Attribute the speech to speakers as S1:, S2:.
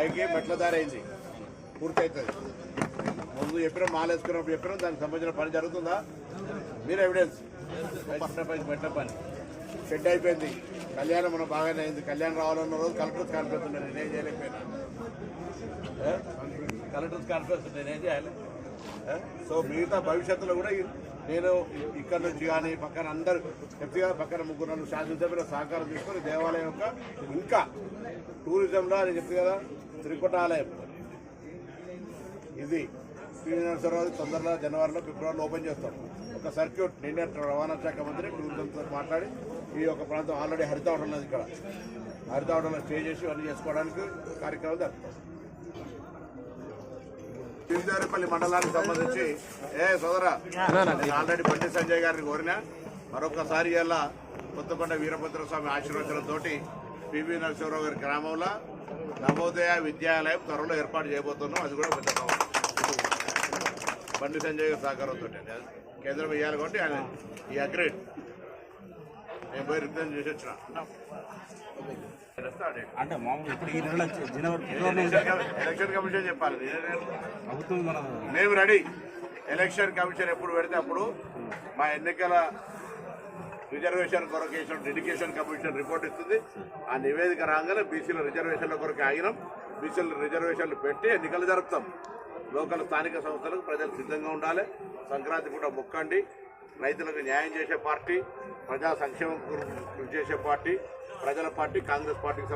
S1: పైకి మెట్ల దారి అయింది, పూర్తవుతుంది. ముందు చెప్పినాం, మాల వేసుకున్నప్పుడు చెప్పినాం, దానికి సంబంధించిన పని జరుగుతుందా? మీరు ఎవిడెన్స్ మెట్ల పని షెడ్ అయిపోయింది. కళ్యాణం మనం బాగానే అయింది. కళ్యాణం రావాలన్న రోజు కలెక్టర్స్ కాన్ఫరెన్స్ ఉండే, నేనేం చేయలేకపోయినా. కలెక్టర్స్ కాన్ఫరెన్స్ ఉంటే నేనేం చేయాలి? సో మిగతా భవిష్యత్తులో కూడా నేను ఇక్కడ నుంచి కానీ పక్కన అందరు చెప్తే పక్కన ముగ్గురు శాసనసభ్యుల సహకారం తీసుకొని దేవాలయం యొక్క ఇంకా టూరిజంలో నేను చెప్తే కదా త్రికుటాలయం ఇది పివి నరసింహరావు తొందరలో జనవరిలో ఫిబ్రవరిలో ఓపెన్ చేస్తాం. ఒక సర్క్యూట్ నిన్న రవాణా శాఖ మంత్రి టూరిజంతో మాట్లాడి ఈ యొక్క ప్రాంతం ఆల్రెడీ హరితవడం ఉన్నది, ఇక్కడ హరితవడంలో స్టే చేసి అన్నీ చేసుకోవడానికి కార్యక్రమం జరుగుతాం. తిరుదేవరపల్లి మండలానికి సంబంధించి సోదరా నేను ఆల్రెడీ బండి సంజయ్ గారిని కోరినా. మరొకసారి ఇలా కొత్తకొండ వీరభద్రస్వామి ఆశీర్వచనంతో పివి నరసింహరావు గారి గ్రామంలో నవోదయ విద్యాలయం త్వరలో ఏర్పాటు చేయబోతున్నాం. అది కూడా పెద్ద బండి సంజయ్ గారి సహకారంతో కేంద్రం వేయాలి కాబట్టి ఆయన ఈ అగ్రేడ్ నేను పోయి రిప్రజెంట్ చేసి వచ్చిన.
S2: అంటే మామూలు ఇప్పుడు ఈ నెల
S1: ఎలక్షన్ కమిషన్ చెప్పాలి. మేము రెడీ. ఎలక్షన్ కమిషన్ ఎప్పుడు పెడితే అప్పుడు మా ఎన్నికల రిజర్వేషన్ కొరకు వేసిన డెడికేషన్ కమిషన్ రిపోర్ట్ ఇస్తుంది. ఆ నివేదిక రాగానే బీసీల రిజర్వేషన్ల కొరకు ఆగినాం. బీసీల రిజర్వేషన్లు పెట్టి ఎన్నికలు జరుపుతాం. లోకల్ స్థానిక సంస్థలకు ప్రజలు సిద్ధంగా ఉండాలి. సంక్రాంతి కూడా మొక్కండి. రైతులకు న్యాయం చేసే పార్టీ, ప్రజా సంక్షేమం కృషి చేసే పార్టీ, ప్రజల పార్టీ కాంగ్రెస్ పార్టీకి